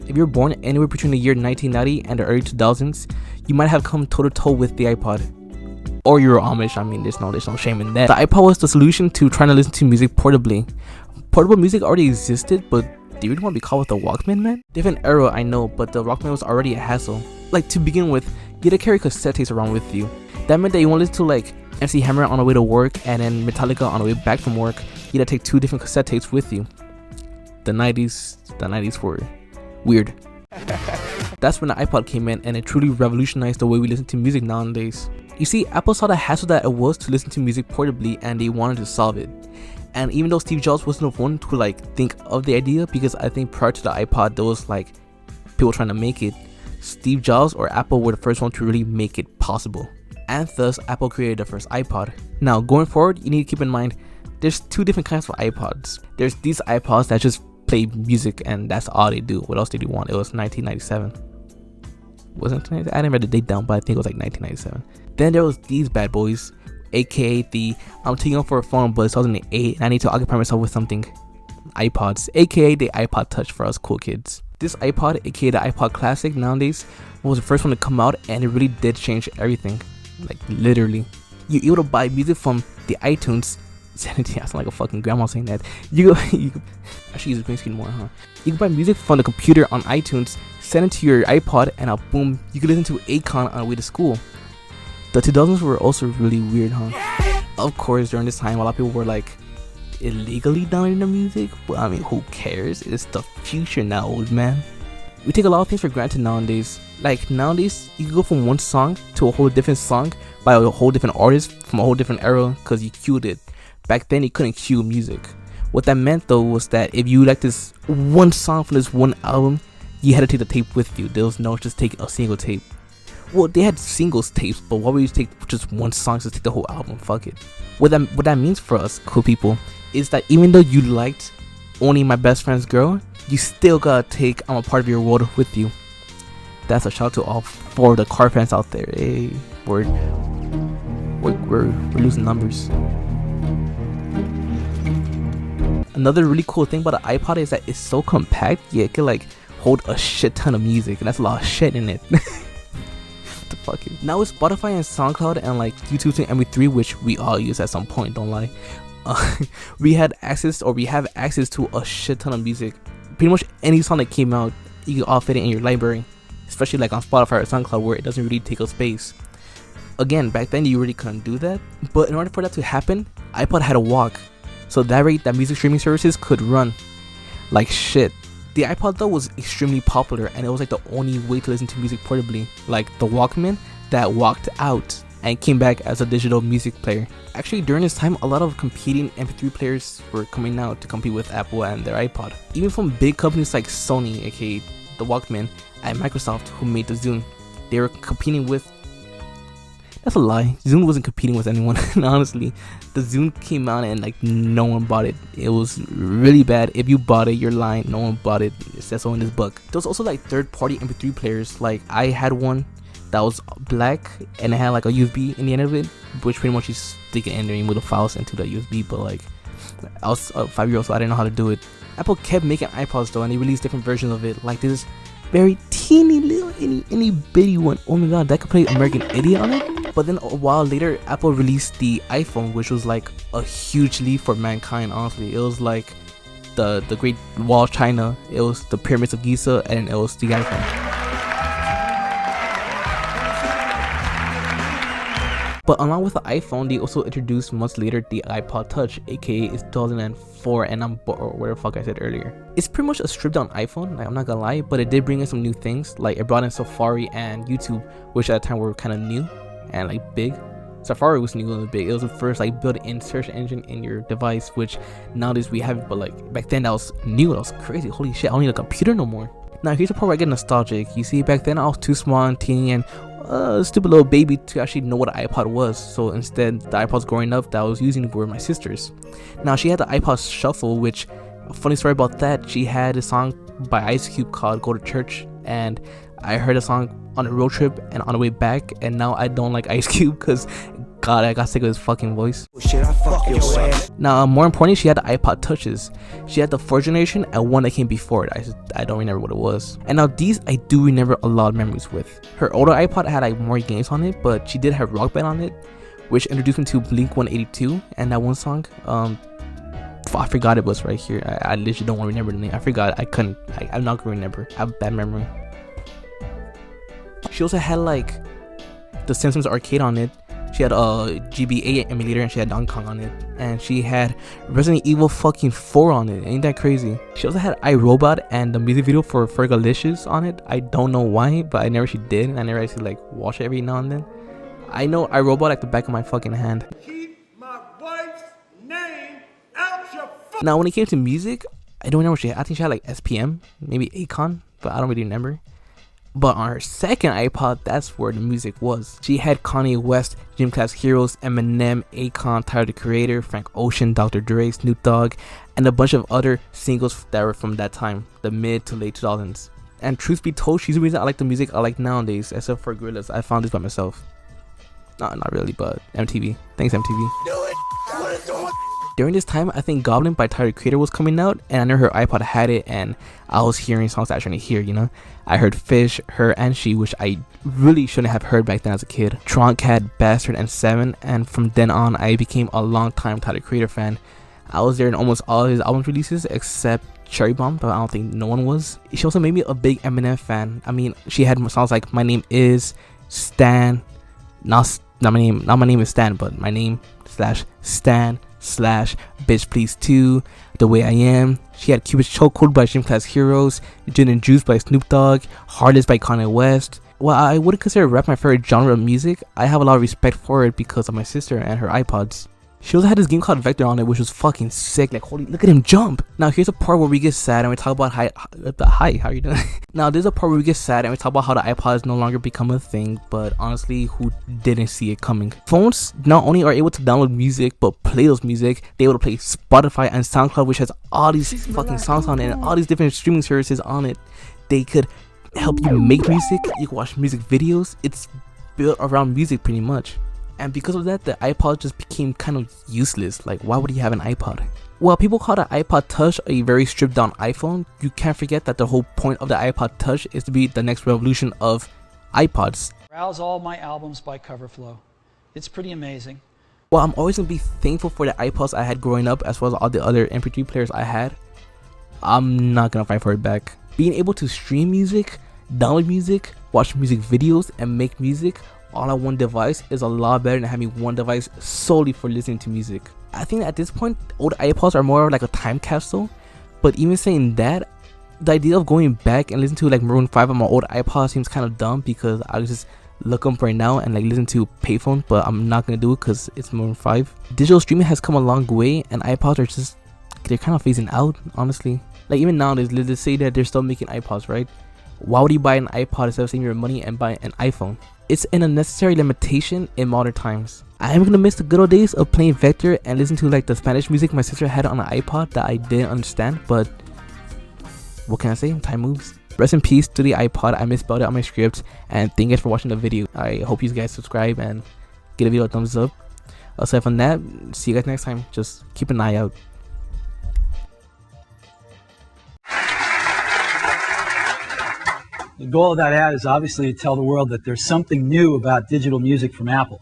If you were born anywhere between the year 1990 and the early 2000s, you might have come toe to toe with the iPod. Or you were Amish. I mean, there's no shame in that. The iPod was the solution to trying to listen to music portably. Portable music already existed, but do you really want to be called with a Walkman, man? Different era, I know, but the Walkman was already a hassle. Like, to begin with, you had to carry cassette tapes around with you. That meant that you wanted to listen to like MC Hammer on the way to work and then Metallica on the way back from work. You had to take 2 different cassette tapes with you. The 90s were weird. That's when the iPod came in, and it truly revolutionized the way we listen to music nowadays. You see, Apple saw the hassle that it was to listen to music portably, and they wanted to solve it. And even though Steve Jobs wasn't the one to like think of the idea, because I think prior to the iPod there was like people trying to make it, Steve Jobs or Apple were the first one to really make it possible. And thus Apple created the first iPod. Now going forward, you need to keep in mind there's 2 different kinds of iPods. There's these iPods that just play music and that's all they do. What else did you want? It was 1997. Wasn't it? I didn't write the date down, but I think it was like 1997. Then there was these bad boys, aka the I'm taking off for a phone but it's 2008 and I need to occupy myself with something. iPods, aka the iPod Touch for us cool kids. This iPod, aka the iPod Classic nowadays, was the first one to come out, and it really did change everything. Like literally. You're able to buy music from the iTunes. I sound like a fucking grandma saying that. You I should use the green screen more, huh? You can buy music from the computer on iTunes, send it to your iPod, and boom, you can listen to Akon on the way to school. The 2000s were also really weird, huh? Of course, during this time, a lot of people were like illegally downloading the music, but I mean, who cares? It's the future now, old man. We take a lot of things for granted nowadays. Like nowadays, you can go from one song to a whole different song by a whole different artist from a whole different era because you queued it. Back then, you couldn't queue music. What that meant though was that if you like this one song from this one album, you had to take the tape with you. There was no just take a single tape. Well, they had singles tapes, but why would you take just one song to take the whole album? Fuck it. What that means for us cool people is that even though you liked Only My Best Friend's Girl, you still gotta take I'm a Part of Your World with you. That's a shout out to all 4 of the car fans out there. Hey, we're losing numbers. Another really cool thing about the iPod is that it's so compact. Yeah, it can like hold a shit ton of music, and that's a lot of shit in it. The fuck is now with Spotify and SoundCloud and like YouTube to MP3, which we all use at some point, don't lie. We have access to a shit ton of music. Pretty much any song that came out, you can all fit it in your library, especially like on Spotify or SoundCloud where it doesn't really take up space. Again, back then you really couldn't do that, but in order for that to happen, iPod had to walk, so that way that music streaming services could run like shit. The iPod though was extremely popular, and it was like the only way to listen to music portably, like the Walkman that walked out and came back as a digital music player. Actually, during this time, a lot of competing MP3 players were coming out to compete with Apple and their iPod. Even from big companies like Sony, aka the Walkman, and Microsoft, who made the Zune. They were competing with... That's a lie. Zune wasn't competing with anyone, honestly. The Zune came out and like no one bought it. It was really bad. If you bought it, you're lying. No one bought it. It says so in this book. There was also like third-party MP3 players. Like I had one that was black and it had like a USB in the end of it, which pretty much you stick it in there and move the files into the USB. But like I was 5-year-old, so I didn't know how to do it. Apple kept making iPods though, and they released different versions of it. Like this very teeny little itty bitty one. Oh my god, that could play American Idiot on it. But then a while later, Apple released the iPhone, which was like a huge leap for mankind. Honestly, it was like the Great Wall of China, it was the Pyramids of Giza, and it was the iPhone. But along with the iPhone, they also introduced months later the iPod Touch, aka it's 2004, and or whatever the fuck I said earlier. It's pretty much a stripped down iPhone, like I'm not gonna lie, but it did bring in some new things. Like it brought in Safari and YouTube, which at the time were kind of new and like big. Safari was new and big. It was the first like built-in search engine in your device, which nowadays we have it, but like back then that was new. That was crazy. Holy shit, I don't need a computer no more. Now here's the part where I get nostalgic. You see, back then I was too small and teeny and stupid little baby to actually know what an iPod was. So instead, the iPods growing up that I was using were my sister's. Now she had the iPod Shuffle, which, a funny story about that, she had a song by Ice Cube called Go to Church, and I heard a song on a road trip and on the way back, and now I don't like Ice Cube because God, I got sick of his fucking voice. Shit, I fuck your ass. Now, more importantly, she had the iPod touches. She had the 4th generation and one that came before it. I don't remember what it was. And now these I do remember a lot of memories with. Her older iPod had like more games on it, but she did have Rock Band on it, which introduced me to Blink 182 and that one song. I forgot it was right here. I literally don't want to remember the name. I forgot. I'm not gonna remember. I have bad memory. She also had like the Simpsons arcade on it. She had a GBA emulator and she had Donkey Kong on it. And she had Resident Evil fucking 4 on it. Ain't that crazy? She also had iRobot and the music video for Fergalicious on it. I don't know why, but I never actually did. I never actually like watch it every now and then. I know iRobot like the back of my fucking hand. Keep my wife's name out your Now when it came to music, I don't remember what she had. I think she had like SPM, maybe Akon, but I don't really remember. But on her second iPod, that's where the music was. She had Kanye West, Gym Class Heroes, Eminem, Akon, Tyler the Creator, Frank Ocean, Dr. Dre, Snoop Dogg, and a bunch of other singles that were from that time, the mid to late 2000s. And truth be told, she's the reason I like the music I like nowadays, except for Gorillaz. I found this by myself. Not really, but MTV. Thanks, MTV. Do it. During this time, I think Goblin by Tyler the Creator was coming out, and I know her iPod had it, and I was hearing songs that I shouldn't hear, you know? I heard Fish, Her, and She, which I really shouldn't have heard back then as a kid. Tronk had Bastard and Seven, and from then on, I became a long-time Tyler the Creator fan. I was there in almost all his album releases, except Cherry Bomb, but I don't think no one was. She also made me a big Eminem fan. I mean, she had songs like My Name Is, Stan, not my name is Stan, but my name / Stan / Bitch Please 2, The Way I Am. She had Cupid's Chokehold by Gym Class Heroes, Gin and Juice by Snoop Dogg, Heartless by Kanye West. While I wouldn't consider rap my favorite genre of music, I have a lot of respect for it because of my sister and her iPods. She also had this game called Vector on it, which was fucking sick. Like, holy, look at him jump. Now, here's a part where we get sad and we talk about hi, how are you doing? Now, there's a part where we get sad and we talk about how the iPods no longer become a thing, but honestly, who didn't see it coming? Phones not only are able to download music, but play those music. They're able to play Spotify and SoundCloud, which has all these fucking songs on it and all these different streaming services on it. They could help you make music. You can watch music videos. It's built around music pretty much. And because of that, the iPod just became kind of useless. Like, why would you have an iPod? While people call the iPod Touch a very stripped down iPhone, you can't forget that the whole point of the iPod Touch is to be the next revolution of iPods. Browse all my albums by cover flow. It's pretty amazing. While I'm always going to be thankful for the iPods I had growing up, as well as all the other MP3 players I had, I'm not going to fight for it back. Being able to stream music, download music, watch music videos, and make music all on one device is a lot better than having one device solely for listening to music. I think at this point, old iPods are more like a time capsule. But even saying that, the idea of going back and listening to like Maroon 5 on my old iPod seems kind of dumb, because I just look up right now and like listen to payphone, but I'm not gonna do it because it's Maroon 5. Digital streaming has come a long way, and iPods are they're kind of phasing out, honestly. Like, even nowadays, let's say that they're still making iPods, right? Why would you buy an iPod instead of saving your money and buy an iPhone? It's an unnecessary limitation in modern times. I am gonna miss the good old days of playing Vector and listening to like the Spanish music my sister had on an iPod that I didn't understand, but what can I say? Time moves. Rest in peace to the iPod. I misspelled it on my script, and thank you guys for watching the video. I hope you guys subscribe and give the video a thumbs up. Aside from that, see you guys next time. Just keep an eye out. The goal of that ad is obviously to tell the world that there's something new about digital music from Apple.